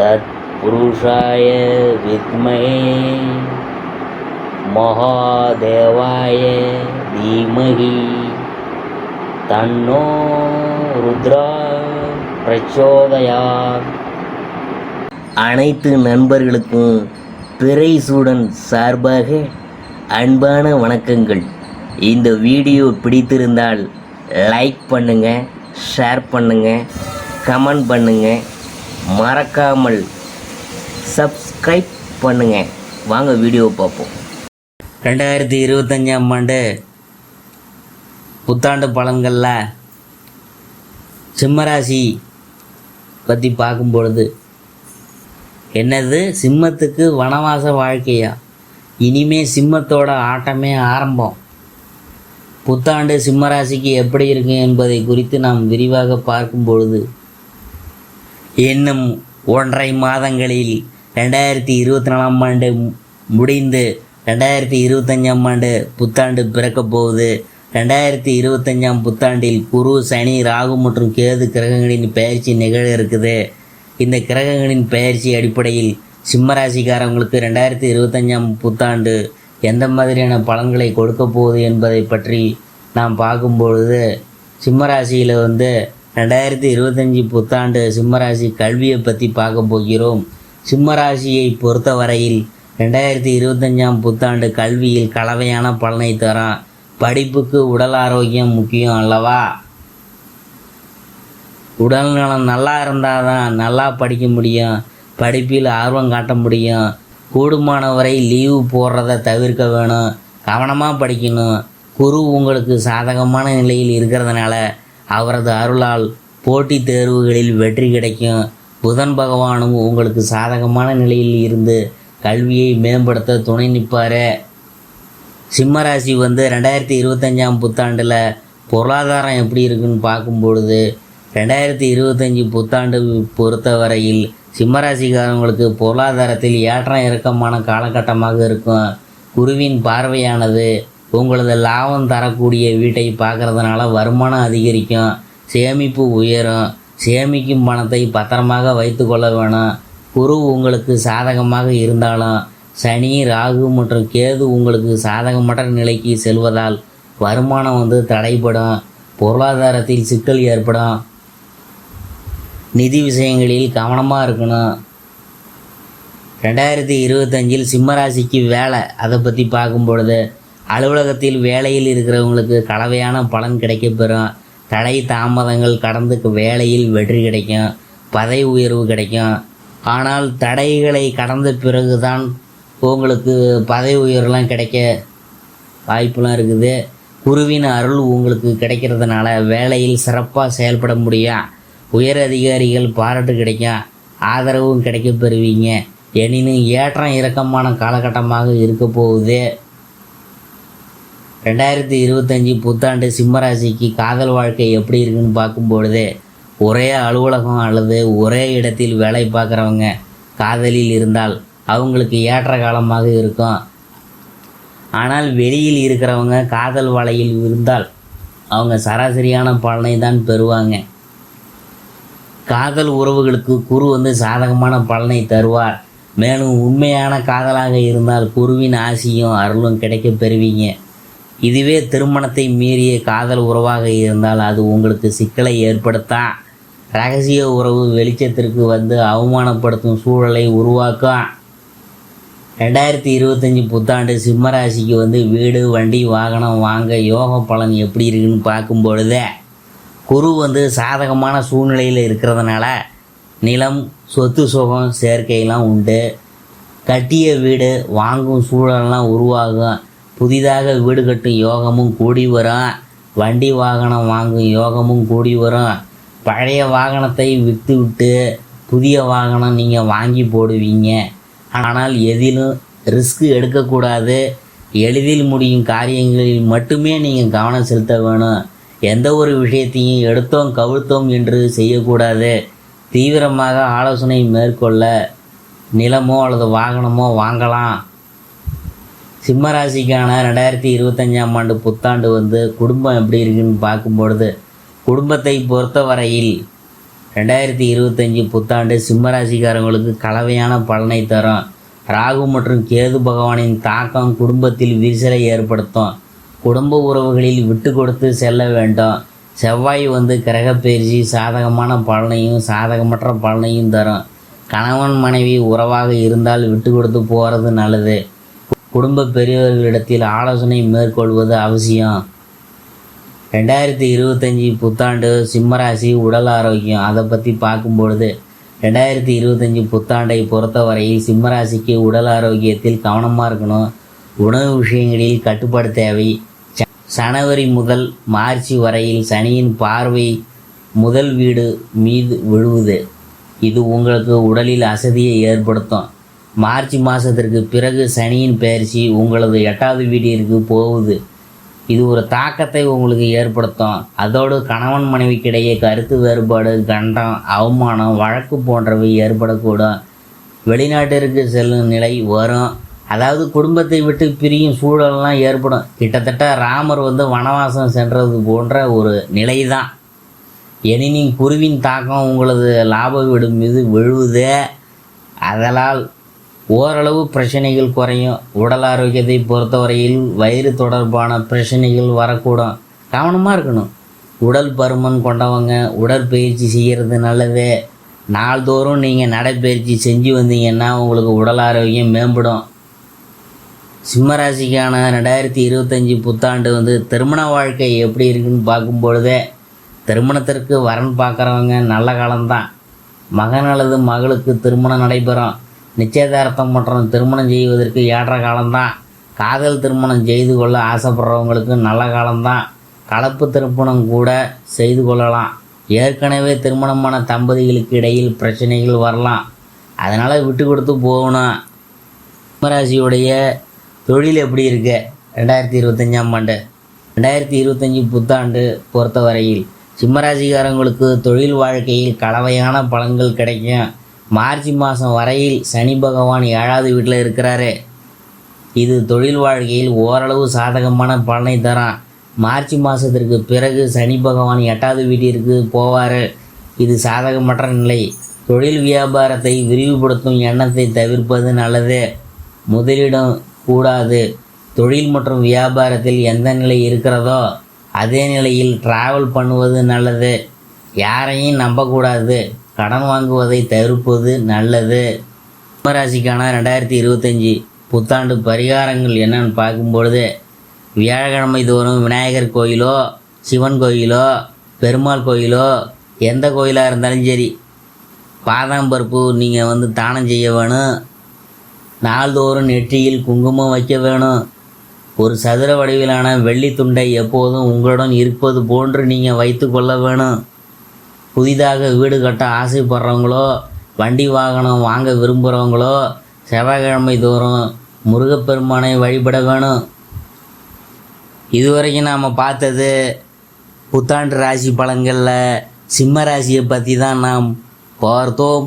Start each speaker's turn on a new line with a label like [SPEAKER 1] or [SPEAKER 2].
[SPEAKER 1] तत्पुरुषाय विद्महे महादेवाय धीमहि तन्नो रुद्रा प्रचोदयात्. அனைத்து நண்பர்களுக்கும் பிறைசூடன் சார்பாக அன்பான வணக்கங்கள். இந்த வீடியோ பிடித்திருந்தால் லைக் பண்ணுங்கள், ஷேர் பண்ணுங்கள், கமெண்ட் பண்ணுங்கள், மறக்காமல் சப்ஸ்கிரைப் பண்ணுங்கள். வாங்க வீடியோவை பார்ப்போம். 2025ஆம் ஆண்டு புத்தாண்டு பலன்களில் சிம்மராசி பற்றி பார்க்கும்பொழுது, என்னது சிம்மத்துக்கு வனவாச வாழ்க்கையா? இனிமே சிம்மத்தோட ஆட்டமே ஆரம்பம். புத்தாண்டு சிம்மராசிக்கு எப்படி இருக்கு என்பதை குறித்து நாம் விரிவாக பார்க்கும் பொழுது, இன்னும் 1.5 மாதங்களில் 2024ஆம் ஆண்டு முடிந்து 2025ஆம் ஆண்டு புத்தாண்டு பிறக்கப் போகுது. 2025ஆம் புத்தாண்டில் குரு, சனி, ராகு மற்றும் கேது கிரகங்களின் பெயர்ச்சி நிகழ இருக்குது. இந்த கிரகங்களின் பெயர்ச்சி அடிப்படையில் சிம்மராசிக்காரங்களுக்கு 2025ஆம் புத்தாண்டு எந்த மாதிரியான பலன்களை கொடுக்க போகுது என்பதை பற்றி நாம் பார்க்கும்பொழுது, சிம்மராசியில் 2025 புத்தாண்டு சிம்மராசி கல்வியை பற்றி பார்க்க போகிறோம். சிம்மராசியை பொறுத்தவரையில் 2025ஆம் புத்தாண்டு கல்வியில் கலவையான பலனை தரும். படிப்புக்கு உடல் ஆரோக்கியம் முக்கியம் அல்லவா? உடல் நலம் நல்லா இருந்தால் தான் நல்லா படிக்க முடியும், படிப்பில் ஆர்வம் காட்ட முடியும். கூடுமானவரை லீவு போடுறத தவிர்க்க வேணும், கவனமாக படிக்கணும். குரு உங்களுக்கு சாதகமான நிலையில் இருக்கிறதுனால அவரது அருளால் போட்டித் தேர்வுகளில் வெற்றி கிடைக்கும். புதன் பகவானும் உங்களுக்கு சாதகமான நிலையில் இருந்து கல்வியை மேம்படுத்த துணை நிற்பார். சிம்மராசி 2025ஆம் புத்தாண்டில் பொருளாதாரம் எப்படி இருக்குன்னு பார்க்கும்பொழுது, 2025 புத்தாண்டு பொறுத்தவரையில் சிம்மராசிக்காரங்களுக்கு பொருளாதாரத்தில் ஏற்றம் இறக்கமான காலகட்டமாக இருக்கும். குருவின் பார்வையானது உங்களது லாபம் தரக்கூடிய வீட்டை பார்க்கறதுனால வருமானம் அதிகரிக்கும், சேமிப்பு உயரும். சேமிக்கும் பணத்தை பத்திரமாக வைத்து கொள்ள வேணும். குரு உங்களுக்கு சாதகமாக இருந்தாலும் சனி, ராகு மற்றும் கேது உங்களுக்கு சாதகமற்ற நிலைக்கு செல்வதால் வருமானம் தடைப்படும், பொருளாதாரத்தில் சிக்கல் ஏற்படும். நிதி விஷயங்களில் கவனமாக இருக்கணும். 2025இல் சிம்மராசிக்கு வேலை, அதை பற்றி பார்க்கும்பொழுது, அலுவலகத்தில் வேலையில் இருக்கிறவங்களுக்கு கலவையான பலன் கிடைக்கப்பெறும். தடை தாமதங்கள் கடந்து வேலையில் வெற்றி கிடைக்கும், பதவி உயர்வு கிடைக்கும். ஆனால் தடைகளை கடந்த பிறகு தான் உங்களுக்கு பதவி உயர்வுலாம் கிடைக்க வாய்ப்புலாம் இருக்குது. குருவின் அருள் உங்களுக்கு கிடைக்கிறதுனால வேலையில் சிறப்பாக செயல்பட முடியும். உயர் அதிகாரிகள் பாராட்டு கிடைக்கும், ஆதரவும் கிடைக்க பெறுவீங்க. எனினும் ஏற்றம் இறக்கமான காலகட்டமாக இருக்க போகுது. 2025 புத்தாண்டு சிம்மராசிக்கு காதல் வாழ்க்கை எப்படி இருக்குன்னு பார்க்கும்பொழுது, ஒரே அலுவலகம் அல்லது ஒரே இடத்தில் வேலை பார்க்குறவங்க காதலில் இருந்தால் அவங்களுக்கு ஏற்ற காலமாக இருக்கும். ஆனால் வெளியில் இருக்கிறவங்க காதல் வலையில் இருந்தால் அவங்க சராசரியான பலனை தான் பெறுவாங்க. காதல் உறவுகளுக்கு குரு சாதகமான பலனை தருவார். மேலும் உண்மையான காதலாக இருந்தால் குருவின் ஆசியும் அருளும் கிடைக்க பெறுவீங்க. இதுவே திருமணத்தை மீறிய காதல் உறவாக இருந்தால் அது உங்களுக்கு சிக்கலை ஏற்படுத்தும். ரகசிய உறவு வெளிச்சத்திற்கு அவமானப்படுத்தும் சூழலை உருவாக்கும். 2025 புத்தாண்டு சிம்மராசிக்கு வீடு, வண்டி, வாகனம் வாங்க யோக பலன் எப்படி இருக்குன்னு பார்க்கும்பொழுது, குரு சாதகமான சூழ்நிலையில் இருக்கிறதுனால நிலம், சொத்து சுகம் சேர்க்கையெல்லாம் உண்டு. கட்டிய வீடு வாங்கும் சூழலெல்லாம் உருவாகும். புதிதாக வீடு கட்டும் யோகமும் கூடி வரும். வண்டி வாகனம் வாங்கும் யோகமும் கூடி வரும். பழைய வாகனத்தை விற்று விட்டு புதிய வாகனம் நீங்கள் வாங்கி போடுவீங்க. ஆனால் எதிலும் ரிஸ்க் எடுக்கக்கூடாது. எளிதில் முடியும் காரியங்களில் மட்டுமே நீங்கள் கவனம் செலுத்த வேணும். எந்த ஒரு விஷயத்தையும் எடுத்தோம் கவிழ்த்தோம் என்று செய்யக்கூடாது. தீவிரமாக ஆலோசனை மேற்கொள்ள நிலமோ அல்லது வாகனமோ வாங்கலாம். சிம்மராசிக்கான 2025ஆம் ஆண்டு புத்தாண்டு குடும்பம் எப்படி இருக்குன்னு பார்க்கும்பொழுது, குடும்பத்தை பொறுத்தவரையில் 2025 புத்தாண்டு சிம்மராசிக்காரங்களுக்கு கலவையான பலனை தரும். ராகு மற்றும் கேது பகவானின் தாக்கம் குடும்பத்தில் விரிசலை ஏற்படுத்தும். குடும்ப உறவுகளில் விட்டு கொடுத்து செல்ல வேண்டும். செவ்வாய் கிரகப்பெயர்ச்சி சாதகமான பலனையும் சாதகமற்ற பலனையும் தரும். கணவன் மனைவி உறவாக இருந்தால் விட்டு கொடுத்து போகிறது நல்லது. குடும்ப பெரியவர்களிடத்தில் ஆலோசனை மேற்கொள்வது அவசியம். 2025 புத்தாண்டு சிம்மராசி உடல் ஆரோக்கியம் அதை பற்றி பார்க்கும்பொழுது 2025 புத்தாண்டை பொறுத்தவரையில் சிம்மராசிக்கு உடல் ஆரோக்கியத்தில் கவனமாக இருக்கணும். உணவு விஷயங்களில் கட்டுப்பாடு தேவை. ஜனவரி முதல் மார்ச் வரையில் சனியின் பார்வை முதல் வீடு மீது விழுவுது. இது உங்களுக்கு உடலில் அசதியை ஏற்படுத்தும். மார்ச் மாதத்திற்கு பிறகு சனியின் பயிற்சி உங்களது 8வது வீட்டிற்கு போகுது. இது ஒரு தாக்கத்தை உங்களுக்கு ஏற்படுத்தும். அதோடு கணவன் மனைவிக்கிடையே கருத்து வேறுபாடு, கண்டம், அவமானம், வழக்கு போன்றவை ஏற்படக்கூடும். வெளிநாட்டிற்கு செல்லும் நிலை வரும். அதாவது குடும்பத்தை விட்டு பிரியும் சூழல்லாம் ஏற்படும். கிட்டத்தட்ட ராமர் வனவாசம் சென்றது போன்ற ஒரு நிலை தான். எனினும் குருவின் தாக்கம் உங்களது லாப வீடு மீது விழுவுதே. அதனால் ஓரளவு பிரச்சனைகள் குறையும். உடல் ஆரோக்கியத்தை பொறுத்தவரையில் வயிறு தொடர்பான பிரச்சனைகள் வரக்கூடும். கவனமாக இருக்கணும். உடல் பருமன் கொண்டவங்க உடற்பயிற்சி செய்கிறது நல்லது. நாள்தோறும் நீங்கள் நடைப்பயிற்சி செஞ்சு வந்தீங்கன்னா உங்களுக்கு உடல் ஆரோக்கியம் மேம்படும். சிம்மராசிக்கான 2025 புத்தாண்டு திருமண வாழ்க்கை எப்படி இருக்குன்னு பார்க்கும்பொழுதே திருமணத்திற்கு வரன் பார்க்குறவங்க நல்ல காலம்தான். மகன் அல்லது மகளுக்கு திருமணம் நடைபெறும். நிச்சயதார்த்தம் மற்றும் திருமணம் செய்வதற்கு ஏற்ற காலம்தான். காதல் திருமணம் செய்து கொள்ள ஆசைப்படுறவங்களுக்கு நல்ல காலம்தான். கலப்பு திருமணம் கூட செய்து கொள்ளலாம். ஏற்கனவே திருமணமான தம்பதிகளுக்கு இடையில் பிரச்சனைகள் வரலாம். அதனால் விட்டு கொடுத்து போகணும். சிம்மராசியுடைய தொழில் எப்படி இருக்கு 2025ஆம் ஆண்டு? 2025 புத்தாண்டு பொறுத்தவரையில் சிம்மராசிக்காரங்களுக்கு தொழில் வாழ்க்கையில் கலவையான பலன்கள் கிடைக்கும். மார்ச் மாதம் வரையில் சனி பகவான் 7வது வீட்டில் இருக்கிறாரு. இது தொழில் வாழ்க்கையில் ஓரளவு சாதகமான பலனை தரும். மார்ச் மாதத்திற்கு பிறகு சனி பகவான் 8வது வீட்டிற்கு போவார். இது சாதகமற்ற நிலை. தொழில் வியாபாரத்தை விரிவுபடுத்தும் எண்ணத்தை தவிர்ப்பது நல்லது. முதலிடம் கூடாது. தொழில் மற்றும் வியாபாரத்தில் எந்த நிலை இருக்கிறதோ அதே நிலையில் டிராவல் பண்ணுவது நல்லது. யாரையும் நம்பக்கூடாது. கடன் வாங்குவதை தவிர்ப்பது நல்லது. சிம்மராசிக்கான 2025 புத்தாண்டு பரிகாரங்கள் என்னன்னு பார்க்கும்பொழுது வியாழக்கிழமை தோறும் விநாயகர் கோயிலோ, சிவன் கோயிலோ, பெருமாள் கோயிலோ, எந்த கோயிலாக இருந்தாலும் சரி பாதாம் பருப்பு நீங்கள் தானம் செய்ய வேணும். நாள்தோறும் நெற்றியில் குங்குமம் வைக்க வேணும். ஒரு சதுர வடிவிலான வெள்ளி துண்டை எப்போதும் உங்களுடன் இருப்பது போன்று நீங்கள் வைத்து கொள்ள வேணும். புதிதாக வீடு கட்ட ஆசைப்படுறவங்களோ, வண்டி வாகனம் வாங்க விரும்புகிறவங்களோ செவ்வாய்க்கிழமை தோறும் முருகப்பெருமானை வழிபட வேணும். இதுவரைக்கும் நாம் பார்த்தது புத்தாண்டு ராசி பலன்களில் சிம்ம ராசியை பற்றி தான் நாம் பார்த்தோம்.